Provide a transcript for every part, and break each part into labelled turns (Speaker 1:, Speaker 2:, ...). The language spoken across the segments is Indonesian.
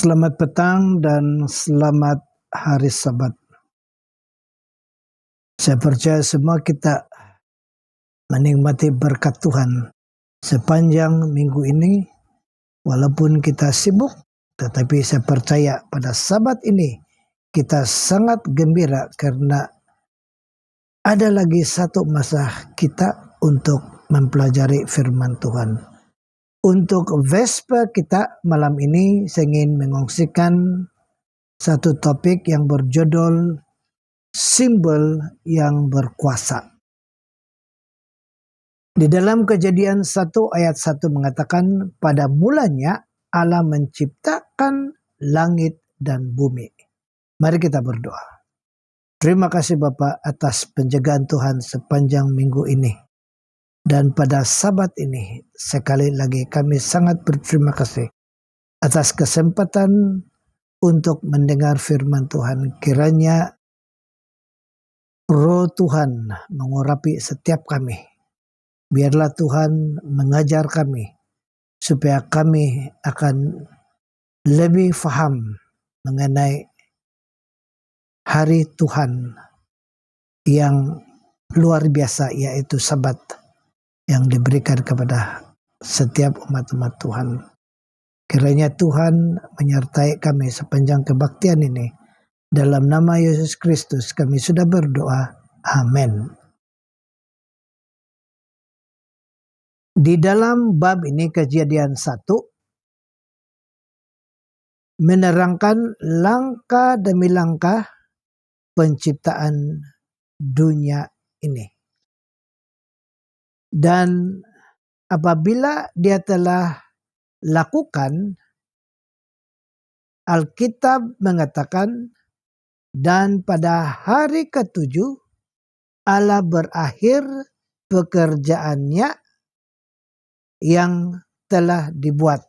Speaker 1: Selamat petang dan selamat hari Sabat. Saya percaya semua kita menikmati berkat Tuhan sepanjang minggu ini. Walaupun kita sibuk, tetapi saya percaya pada Sabat ini kita sangat gembira karena ada lagi satu masa kita untuk mempelajari firman Tuhan. Untuk Vespa kita malam ini saya ingin mengongsikan satu topik yang berjudul simbol yang berkuasa. Di dalam Kejadian 1 ayat 1 mengatakan, pada mulanya Allah menciptakan langit dan bumi. Mari kita berdoa. Terima kasih Bapa atas penjagaan Tuhan sepanjang minggu ini. Dan pada Sabat ini, sekali lagi kami sangat berterima kasih atas kesempatan untuk mendengar firman Tuhan. Kiranya Roh Tuhan mengurapi setiap kami. Biarlah Tuhan mengajar kami supaya kami akan lebih faham mengenai hari Tuhan yang luar biasa, yaitu Sabat yang diberikan kepada setiap umat-umat Tuhan. Kiranya Tuhan menyertai kami sepanjang kebaktian ini. Dalam nama Yesus Kristus kami sudah berdoa. Amin. Di dalam bab ini Kejadian 1 menerangkan langkah demi langkah penciptaan dunia ini. Dan apabila dia telah lakukan, Alkitab mengatakan, dan pada hari ke-7 Allah berakhir pekerjaannya yang telah dibuat.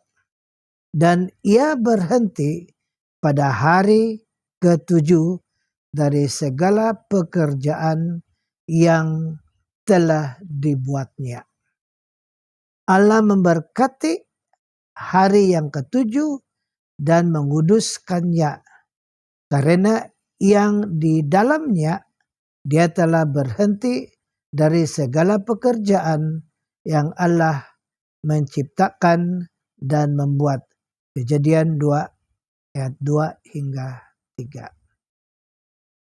Speaker 1: Dan ia berhenti pada hari ke-7 dari segala pekerjaan yang telah dibuatnya. Allah memberkati hari yang ke-7 dan menguduskannya, karena yang di dalamnya dia telah berhenti dari segala pekerjaan yang Allah menciptakan dan membuat. Kejadian 2 ayat 2 hingga 3.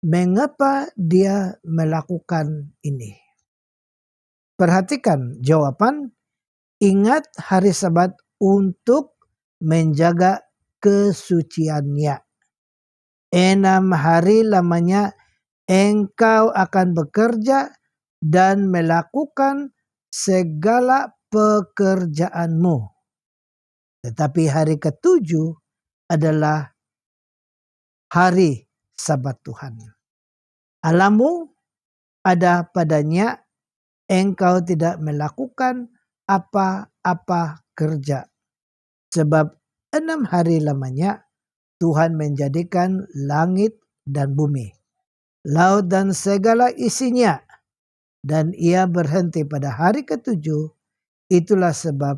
Speaker 1: Mengapa dia melakukan ini? Perhatikan jawaban. Ingat hari Sabat untuk menjaga kesuciannya. 6 hari lamanya engkau akan bekerja dan melakukan segala pekerjaanmu. Tetapi hari ke-7 adalah hari Sabat Tuhan. Allahmu ada padanya, engkau tidak melakukan apa-apa kerja. Sebab 6 hari lamanya Tuhan menjadikan langit dan bumi, laut dan segala isinya, dan ia berhenti pada hari ke-7. Itulah sebab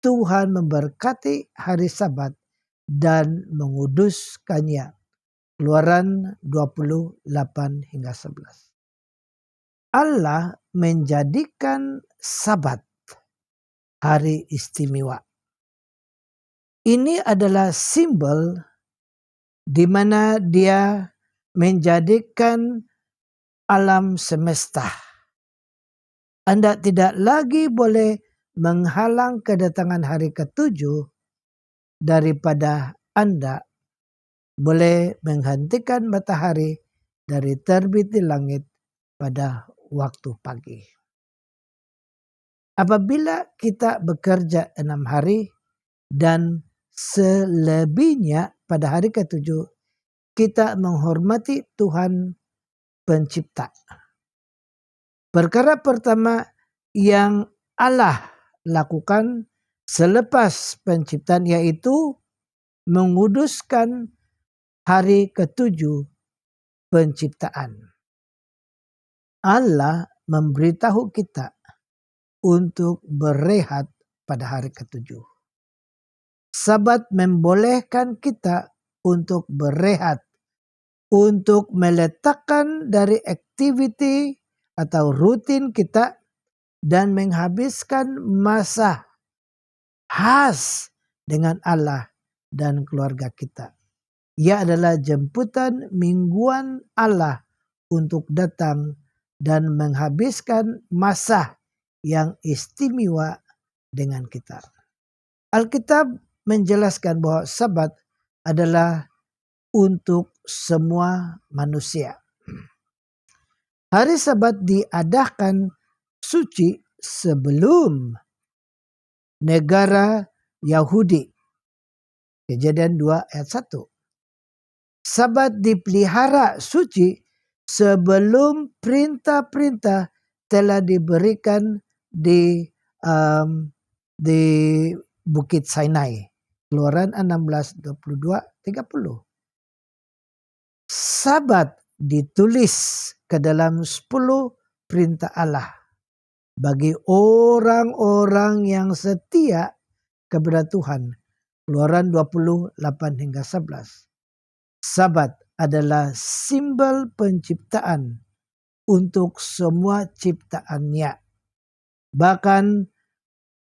Speaker 1: Tuhan memberkati hari Sabat dan menguduskannya. Keluaran 28 hingga 11. Allah menjadikan Sabat hari istimewa. Ini adalah simbol di mana dia menjadikan alam semesta. Anda tidak lagi boleh menghalang kedatangan hari ke-7 daripada Anda boleh menghentikan matahari dari terbit di langit pada waktu pagi. Apabila kita bekerja 6 hari dan selebihnya pada hari ke-7, kita menghormati Tuhan pencipta. Perkara pertama yang Allah lakukan selepas penciptaan yaitu menguduskan hari ke-7 penciptaan. Allah memberitahu kita untuk berehat pada hari ke-7. Sabat membolehkan kita untuk berehat, untuk meletakkan dari aktiviti atau rutin kita dan menghabiskan masa khas dengan Allah dan keluarga kita. Ia adalah jemputan mingguan Allah untuk datang dan menghabiskan masa yang istimewa dengan kita. Alkitab menjelaskan bahwa Sabat adalah untuk semua manusia. Hari Sabat diadakan suci sebelum negara Yahudi. Kejadian 2 ayat 1. Sabat dipelihara suci sebelum perintah-perintah telah diberikan di Bukit Sinai. Keluaran 16:22-30. Sabat ditulis ke dalam 10 perintah Allah bagi orang-orang yang setia kepada Tuhan. Keluaran 28-11. Sabat adalah simbol penciptaan untuk semua ciptaannya. Bahkan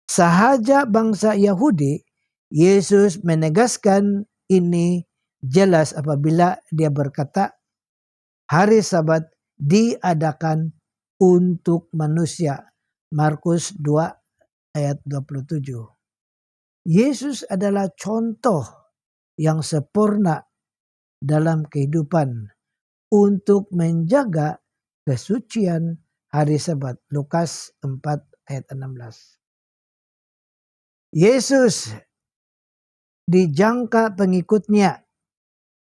Speaker 1: sahaja bangsa Yahudi, Yesus menegaskan ini jelas apabila dia berkata, hari Sabat diadakan untuk manusia. Markus 2 ayat 27. Yesus adalah contoh yang sempurna dalam kehidupan untuk menjaga kesucian hari Sabat. Lukas 4 ayat 16. Yesus dijangka pengikutnya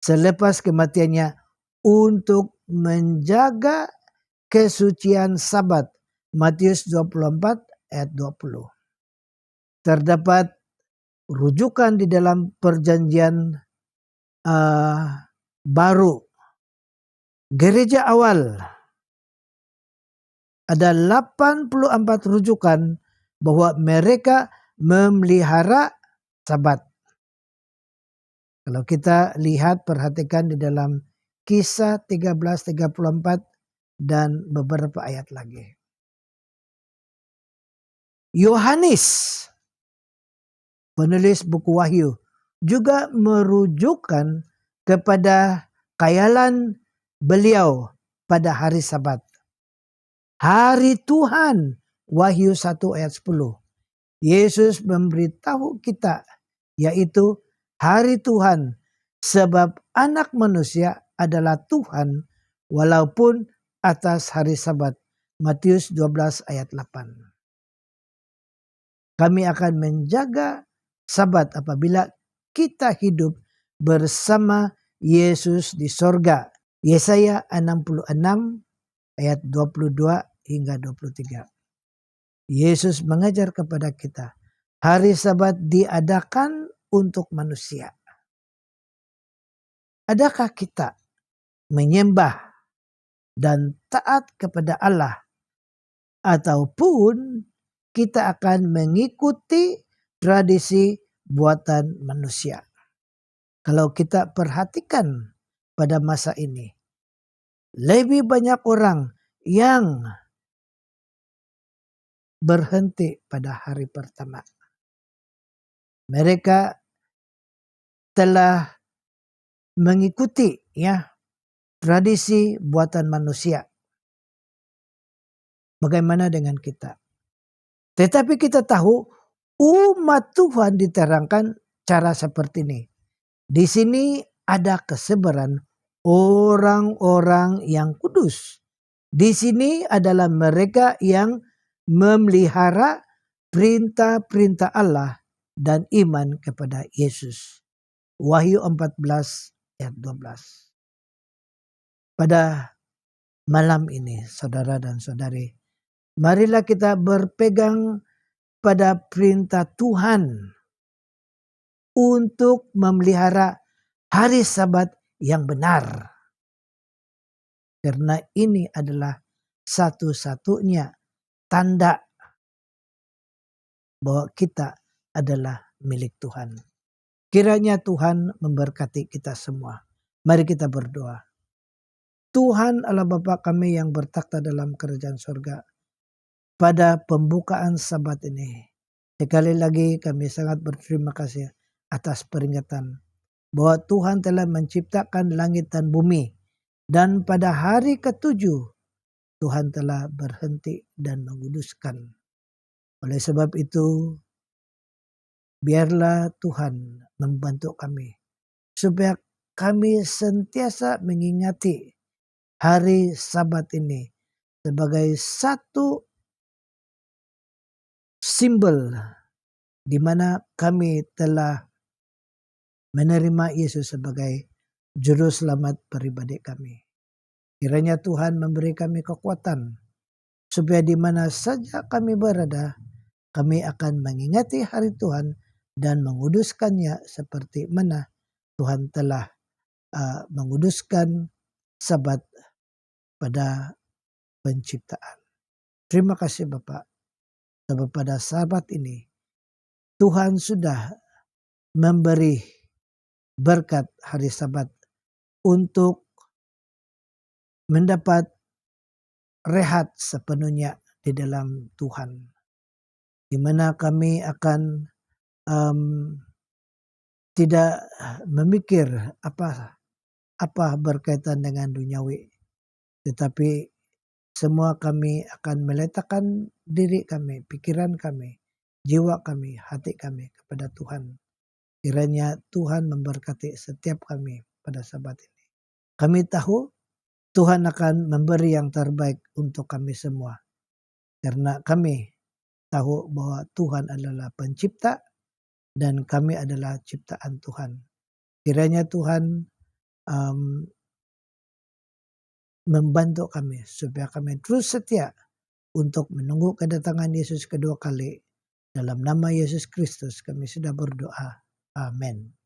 Speaker 1: selepas kematiannya untuk menjaga kesucian Sabat. Matius 24 ayat 20. Terdapat rujukan di dalam perjanjian baru. Gereja awal ada 84 rujukan bahwa mereka memelihara Sabat. Kalau kita lihat, perhatikan di dalam Kisah 13:34 dan beberapa ayat lagi. Yohanes, penulis buku Wahyu, juga merujukkan kepada khayalan beliau pada hari Sabat. Hari Tuhan, Wahyu 1 ayat 10. Yesus memberitahu kita, yaitu hari Tuhan, sebab anak manusia adalah Tuhan walaupun atas hari Sabat. Matius 12 ayat 8. Kami akan menjaga Sabat apabila kita hidup bersama Yesus di sorga. Yesaya 66 ayat 22-23. Yesus mengajar kepada kita, hari Sabat diadakan untuk manusia. Adakah kita menyembah dan taat kepada Allah, ataupun kita akan mengikuti tradisi buatan manusia? Kalau kita perhatikan pada masa ini, lebih banyak orang yang berhenti pada hari pertama. Mereka telah mengikuti tradisi buatan manusia. Bagaimana dengan kita? Tetapi kita tahu umat Tuhan diterangkan cara seperti ini. Di sini ada kesebaran orang-orang yang kudus. Di sini adalah mereka yang memelihara perintah-perintah Allah dan iman kepada Yesus. Wahyu 14 ayat 12. Pada malam ini, saudara dan saudari, marilah kita berpegang pada perintah Tuhan untuk memelihara hari Sabat yang benar. Karena ini adalah satu-satunya tanda bahwa kita adalah milik Tuhan. Kiranya Tuhan memberkati kita semua. Mari kita berdoa. Tuhan Allah Bapa kami yang bertakhta dalam kerajaan surga. Pada pembukaan Sabat ini, sekali lagi kami sangat berterima kasih atas peringatan bahwa Tuhan telah menciptakan langit dan bumi. Dan pada hari ketujuh, Tuhan telah berhenti dan menguduskan. Oleh sebab itu, biarlah Tuhan membantu kami supaya kami sentiasa mengingati hari Sabat ini sebagai satu simbol di mana kami telah menerima Yesus sebagai juru selamat pribadi kami. Kiranya Tuhan memberi kami kekuatan supaya di mana saja kami berada, kami akan mengingati hari Tuhan dan menguduskannya seperti mana Tuhan telah menguduskan Sabat pada penciptaan. Terima kasih Bapak, sebab pada Sabat ini Tuhan sudah memberi berkat hari Sabat untuk mendapat rehat sepenuhnya di dalam Tuhan, di mana kami akan tidak memikir apa berkaitan dengan duniawi, tetapi semua kami akan meletakkan diri kami, pikiran kami, jiwa kami, hati kami kepada Tuhan. Kiranya Tuhan memberkati setiap kami pada Sabat ini. Kami tahu Tuhan akan memberi yang terbaik untuk kami semua. Karena kami tahu bahwa Tuhan adalah pencipta dan kami adalah ciptaan Tuhan. Kiranya Tuhan membantu kami supaya kami terus setia untuk menunggu kedatangan Yesus kedua kali. Dalam nama Yesus Kristus kami sudah berdoa. Amin.